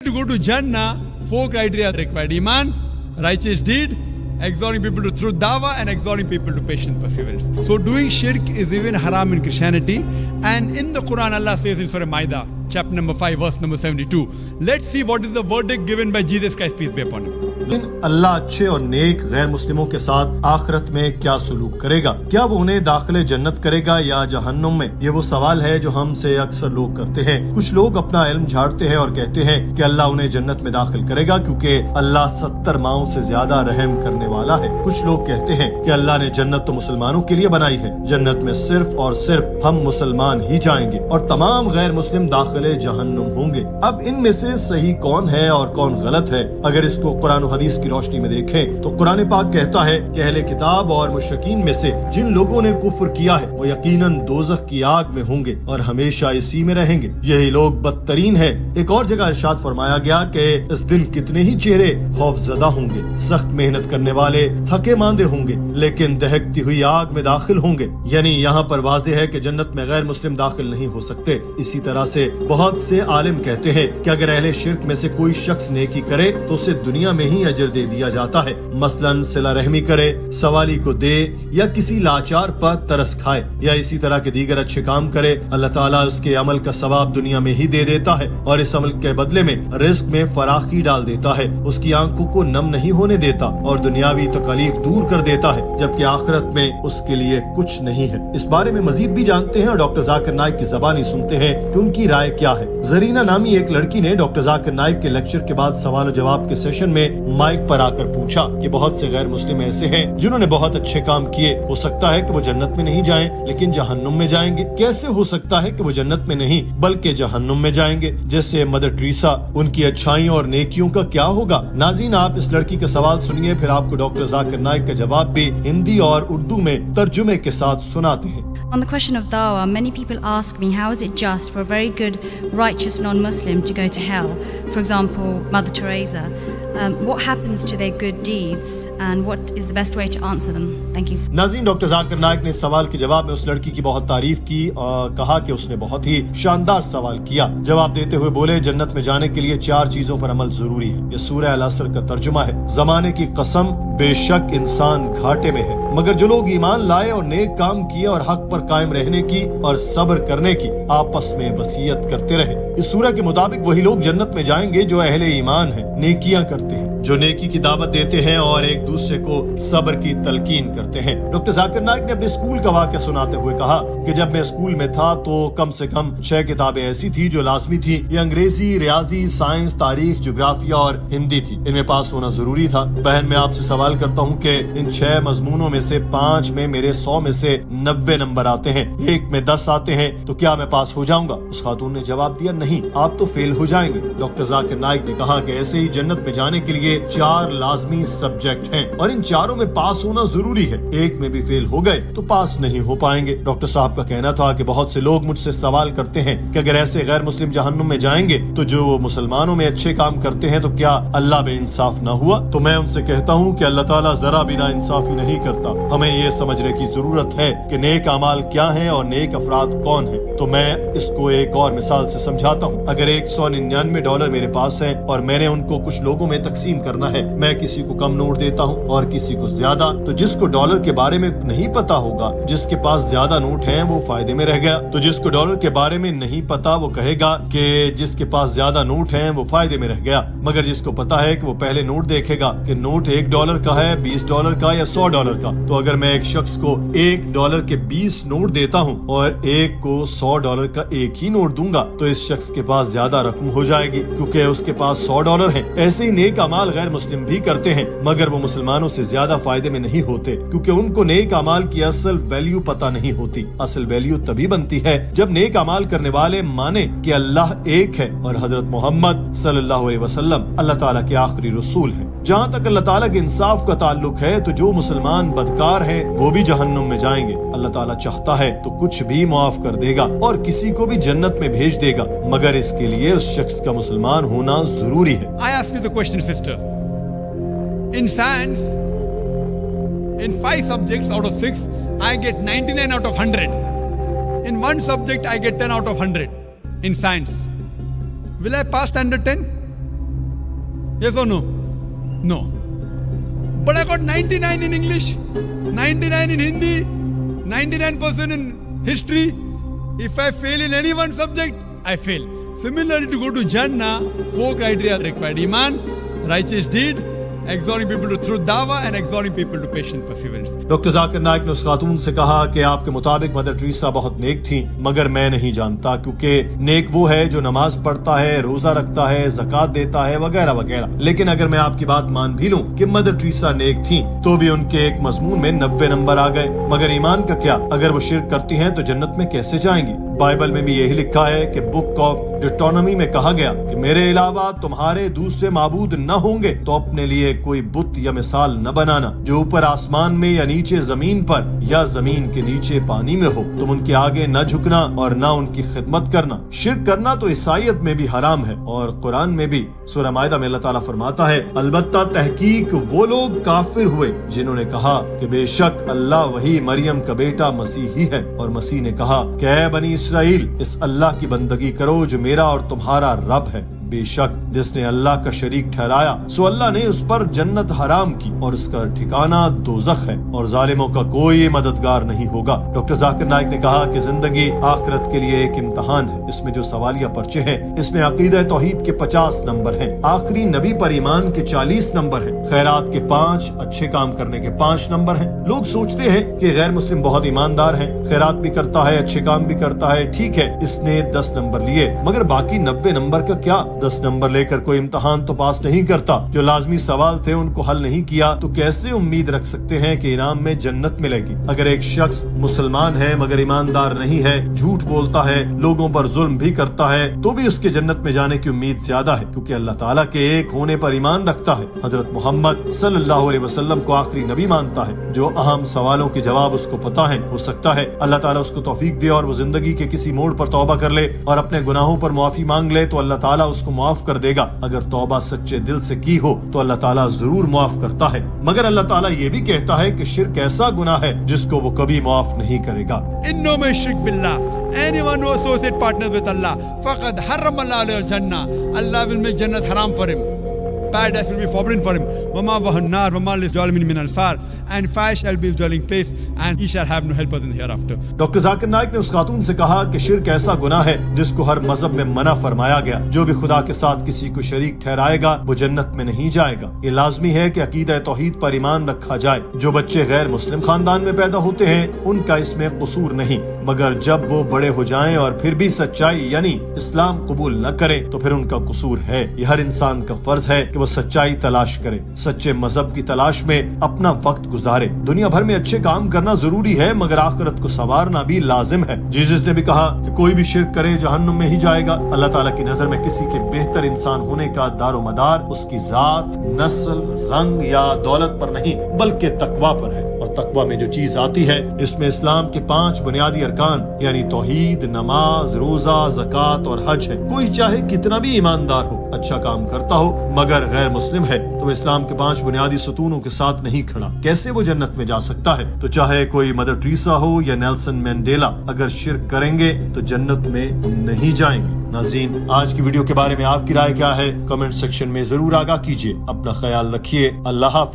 To go to Jannah, 4 criteria are required: Iman, righteous deed, exhorting people to truth dawah, and exhorting people to patient perseverance. So doing shirk is even haram in Christianity. And in the Quran, Allah says in Surah Maida, chapter number 5, verse number 72. Let's see what is the verdict given by Jesus Christ, peace be upon him. लेकिन अल्लाह अच्छे और नेक गैर मुस्लिमों के साथ आखिरत में क्या सलूक करेगा? क्या वो उन्हें दाखिले जन्नत करेगा या जहन्नुम में? ये वो सवाल है जो हमसे अक्सर लोग करते हैं। कुछ लोग अपना इल्म झाड़ते हैं और कहते हैं कि अल्लाह उन्हें जन्नत में दाखिल करेगा क्योंकि अल्लाह 70 माओं से ज्यादा रहम करने वाला है। कुछ लोग कहते हैं कि अल्लाह ने जन्नत तो मुसलमानों के लिए बनाई है, जन्नत में सिर्फ और सिर्फ हम मुसलमान ही जाएंगे और तमाम गैर मुस्लिम दाखिले जहन्नुम होंगे। अब इनमें से सही कौन है और कौन गलत है? अगर इसको कुरान और हदीस की रोशनी में देखें तो कुरान पाक कहता है कि अहले किताब और मुशरिकीन में से जिन लोगों ने कुफ्र किया है वो यकीनन दोज़ख की आग में होंगे और हमेशा इसी में रहेंगे। यही लोग बदतरीन हैं। एक और जगह इरशाद फरमाया गया कि इस दिन कितने ही चेहरे खौफजदा होंगे, सख्त मेहनत करने वाले थके मांदे होंगे लेकिन दहकती हुई आग में दाखिल होंगे। यानी यहाँ पर वाज़ेह है कि जन्नत में गैर मुस्लिम दाखिल नहीं हो सकते। इसी तरह से बहुत से आलिम कहते हैं कि अगर अहले शिर्क में से कोई शख्स नेकी करे तो उसे दुनिया में ही अजर दे दिया जाता है। मसलन सिला रहमी करे, सवाली को दे या किसी लाचार पर तरस खाए या इसी तरह के दीगर अच्छे काम करे, अल्लाह ताला उसके अमल का सवाब दुनिया में ही दे देता है और इस अमल के बदले में रिस्क में फराखी डाल देता है, उसकी आंखों को नम नहीं होने देता और दुनियावी तकलीफ दूर कर देता है, जबकि आखिरत में उसके लिए कुछ नहीं है। इस बारे में मजीद भी जानते हैं और डॉक्टर जाकिर नाइक की ज़बानी सुनते हैं कि उनकी राय क्या है। जरीना नामी एक लड़की ने डॉक्टर जाकिर नाइक के लेक्चर के बाद सवाल जवाब के सेशन में माइक पर आकर पूछा कि बहुत से गैर मुस्लिम ऐसे हैं जिन्होंने बहुत अच्छे काम किए, हो सकता है कि वो जन्नत में नहीं जाएं लेकिन जहन्नुम में जाएंगे। कैसे हो सकता है कि वो जन्नत में नहीं बल्कि जहन्नुम में जाएंगे? जैसे मदर टेरेसा, उनकी अच्छाइयों और नेकियों का क्या होगा? नाज़रीन, आप इस लड़की का सवाल सुनिए, फिर आपको डॉक्टर जाकिर नाइक का जवाब भी हिंदी और उर्दू में तर्जुमे के साथ सुनाते हैं। On the question of dawah, many people ask me, how is it just for a very good, righteous non-Muslim to go to hell? For example, Mother Teresa. What happens to their good deeds and what is the best way to answer them? Thank you. नाज़रीन, doctor Zakir Naik ने सवाल के जवाब में उस लड़की की बहुत तारीफ की और कहा कि उसने बहुत ही शानदार सवाल किया। जवाब देते हुए बोले, जन्नत में जाने के लिए 4 चीजों पर अमल जरूरी है। ये सूरह अल-असर का तर्जुमा है। ज़माने की कसम, बेशक इंसान घाटे में है, मगर जो लोग ईमान लाए और नेक काम किए और हक पर कायम रहने की और सब्र करने की आपस में वसीयत करते रहे। इस सूरह के मुताबिक वही लोग जन्नत में जाएंगे जो अहले ईमान हैं, नेकियां करते हैं, जो नेकी की दावत देते हैं और एक दूसरे को सब्र की तलकीन करते हैं। डॉक्टर जाकिर नाइक ने अपने स्कूल का वाक़या सुनाते हुए कहा कि जब मैं स्कूल में था तो कम से कम 6 किताबें ऐसी थी जो लाजमी थी। ये अंग्रेजी, रियाजी, साइंस, तारीख, ज्योग्राफिया और हिंदी थी। इनमें पास होना जरूरी था। बहन, मैं आपसे सवाल करता हूँ कि इन 6 मजमूनों में से 5 में मेरे 100 में से 90 नंबर आते हैं, 1 में 10 आते हैं, तो क्या मैं पास हो जाऊंगा? उस खातून ने जवाब दिया, नहीं, आप तो फेल हो जाएंगे। डॉक्टर जाकिर नाइक ने कहा कि ऐसे ही जन्नत में जाने के लिए 4 लाजमी सब्जेक्ट हैं और इन चारों में पास होना जरूरी है। एक में भी फेल हो गए तो पास नहीं हो पाएंगे। डॉक्टर साहब का कहना था कि बहुत से लोग मुझसे सवाल करते हैं कि अगर ऐसे गैर मुस्लिम जहन्नुम में जाएंगे तो जो मुसलमानों में अच्छे काम करते हैं तो क्या अल्लाह बेइंसाफ न हुआ? तो मैं उनसे कहता हूँ कि अल्लाह ताला जरा भी नाइंसाफी नहीं करता। हमें ये समझने की जरूरत है कि नेक अमाल क्या है और नेक अफराद कौन है। तो मैं इसको एक और मिसाल से समझाता हूँ। अगर $199 मेरे पास है और मैंने उनको कुछ लोगों में तकसीम करना है, मैं किसी को कम नोट देता हूँ और किसी को ज्यादा, तो जिसको डॉलर के बारे में नहीं पता होगा, जिसके पास ज्यादा नोट हैं वो फायदे में रह गया। तो जिसको डॉलर के बारे में नहीं पता वो कहेगा कि जिसके पास ज्यादा नोट हैं वो फायदे में रह गया। मगर जिसको पता है कि वो पहले नोट देखेगा कि नोट $1 का है, $20 का या $100 का, तो अगर मैं एक शख्स को $1 के 20 नोट देता हूँ और एक को $100 का एक ही नोट दूंगा तो इस शख्स के पास ज्यादा रकम हो जाएगी क्योंकि उसके पास $100 है। ऐसे ही नेक अमाल गैर मुस्लिम भी करते हैं मगर वो मुसलमानों से ज्यादा फायदे में नहीं होते क्योंकि उनको नेक अमाल की असल वैल्यू पता नहीं होती। असल वैल्यू तभी बनती है जब नेक अमाल करने वाले माने कि अल्लाह एक है और हजरत मोहम्मद सल्लल्लाहु अलैहि वसल्लम अल्लाह ताला के आखिरी रसूल हैं। जहाँ तक अल्लाह ताला के इंसाफ का ताल्लुक है तो जो मुसलमान बदकार हैं वो भी जहन्नुम में जाएंगे। अल्लाह ताला चाहता है तो कुछ भी माफ कर देगा और किसी को भी जन्नत में भेज देगा, मगर इसके लिए उस शख्स का मुसलमान होना जरूरी है। I ask you the question, sister. In science, in 5 subjects out of 6, I get 99 out of 100. In 1 subject, I get 10 out of 100 in science. Will I pass standard 10? Yes or no? No. But I got 99 in English, 99 in Hindi, 99% in history. If I fail in any one subject, I fail. Similarly, to go to Jannah, 4 criteria are required. Iman, righteous deed, exhorting people to truth dawah, and exhorting people to patient perseverance. Doctor Zakir Naik ने उस खातून से कहा कि आपके मुताबिक mother Teresa बहुत नेक थी, मगर मैं नहीं जानता, क्योंकि नेक वो है जो नमाज पढ़ता है, रोजा रखता है, ज़कात देता है, वगैरह वगैरह। लेकिन अगर मैं आपकी बात मान भी लूं कि मदर टेरेसा नेक थी, तो भी उनके एक मजमून में 90 नंबर आ गए। मगर ईमान का क्या? अगर वो शिर्क करती हैं तो जन्नत में कैसे जाएंगी? बाइबल में भी यही लिखा है कि बुक ऑफ डिटोनॉमी में कहा गया कि मेरे अलावा तुम्हारे दूसरे माबूद न होंगे, तो अपने लिए कोई बुत या मिसाल न बनाना जो ऊपर आसमान में या नीचे जमीन पर या जमीन के नीचे पानी में हो। तुम उनके आगे न झुकना और न उनकी खिदमत करना। शिर्क करना तो ईसाईयत में भी हराम है, और कुरान में भी सूरह माइदा में अल्लाह ताला फरमाता है, अलबत्ता तहकीक वो लोग काफिर हुए जिन्होंने कहा कि बेशक अल्लाह वही मरियम का बेटा मसीह ही है। और मसीह ने कहा कि ऐ बनी इसराइल, इस अल्लाह की बंदगी करो जो मेरा और तुम्हारा रब है। बेशक जिसने अल्लाह का शरीक ठहराया, सो अल्लाह ने उस पर जन्नत हराम की और उसका ठिकाना दोज़ख है, और जालिमों का कोई मददगार नहीं होगा। डॉक्टर जाकिर नाइक ने कहा कि जिंदगी आखिरत के लिए एक इम्तिहान है। इसमें जो सवालिया पर्चे हैं, इसमें अकीदा तौहीद के 50 नंबर हैं, आखिरी नबी पर ईमान के 40 नंबर हैं, खैरात के 5, अच्छे काम करने के 5 नंबर हैं। लोग सोचते हैं कि गैर मुस्लिम बहुत ईमानदार है, खैरात भी करता है, अच्छे काम भी करता है, ठीक है, इसने 10 नंबर लिए, मगर बाकी 90 नंबर का क्या? 10 नंबर लेकर कोई इम्तिहान तो पास नहीं करता। जो लाजमी सवाल थे उनको हल नहीं किया, तो कैसे उम्मीद रख सकते हैं कि इनाम में जन्नत मिलेगी? अगर एक शख्स मुसलमान है मगर ईमानदार नहीं है, झूठ बोलता है, लोगों पर जुल्म भी करता है, तो भी उसके जन्नत में जाने की उम्मीद ज्यादा है, क्योंकि अल्लाह ताला के एक होने पर ईमान रखता है। हजरत मोहम्मद सल्लल्लाहु अलैहि वसल्लम को आखिरी नबी मानता है। जो अहम सवालों के जवाब उसको पता है, हो सकता है अल्लाह ताला उसको तौफीक दे और वो जिंदगी के किसी मोड़ पर तौबा कर ले और अपने गुनाहों पर मुआफी मांग ले, तो अल्लाह ताला उसको माफ कर देगा। अगर तौबा सच्चे दिल से की हो तो अल्लाह ताला जरूर माफ करता है। मगर अल्लाह ताला ये भी कहता है कि शिर्क ऐसा गुनाह है जिसको वो कभी माफ नहीं करेगा। Inno may shirk billah. Anyone who associate partners with Allah, faqad harram Allah alayhi al-jannah. Allah will make Jannat haram for him. Paradise will be forbidden for him. Wama wahannar, wama lis-zalimin min ansar. And fire shall be his dwelling place, and he shall have no helper in the hereafter. Doctor Zakir Naik ने उस खातून से कहा कि शिर्क ऐसा गुनाह है जिसको हर मजहब में मना फरमाया गया। जो भी खुदा के साथ किसी को शरीक ठहराएगा वो जन्नत में नहीं जाएगा। ये लाजमी है कि अकीदा तौहीद पर ईमान रखा जाए। जो बच्चे गैर मुस्लिम खानदान में पैदा होते हैं उनका इसमें कसूर नहीं, मगर जब वो बड़े हो जाएं और फिर भी सच्चाई यानी इस्लाम कबूल न करें तो फिर उनका कसूर है। ये हर इंसान का फर्ज है कि वो सच्चाई तलाश करे, सच्चे मजहब की तलाश में अपना वक्त गुजारे। दुनिया भर में अच्छे काम करना जरूरी है, मगर आखिरत को संवारना भी लाजिम है। जीसस ने भी कहा कि कोई भी शिर्क करे जहन्नुम में ही जाएगा। अल्लाह ताला की नजर में किसी के बेहतर इंसान होने का दारो मदार उसकी जात, नस्ल, रंग या दौलत पर नहीं, बल्कि तकवा पर है। और तकवा में जो चीज आती है इसमें इस्लाम के 5 बुनियादी अरकान यानी तौहीद, नमाज, रोजा, ज़कात और हज है। कोई चाहे कितना भी ईमानदार हो, अच्छा काम करता हो, मगर गैर मुस्लिम है तो इस्लाम के 5 बुनियादी सतूनों के साथ नहीं खड़ा, कैसे वो जन्नत में जा सकता है? तो चाहे कोई मदर टेरेसा हो या नेल्सन मंडेला, अगर शिर्क करेंगे तो जन्नत में नहीं जाएंगे। नाज़रीन, आज की वीडियो के बारे में आपकी राय क्या है? कमेंट सेक्शन में जरूर आगाह कीजिए। अपना ख्याल रखिए। अल्लाह हाफ़िज़।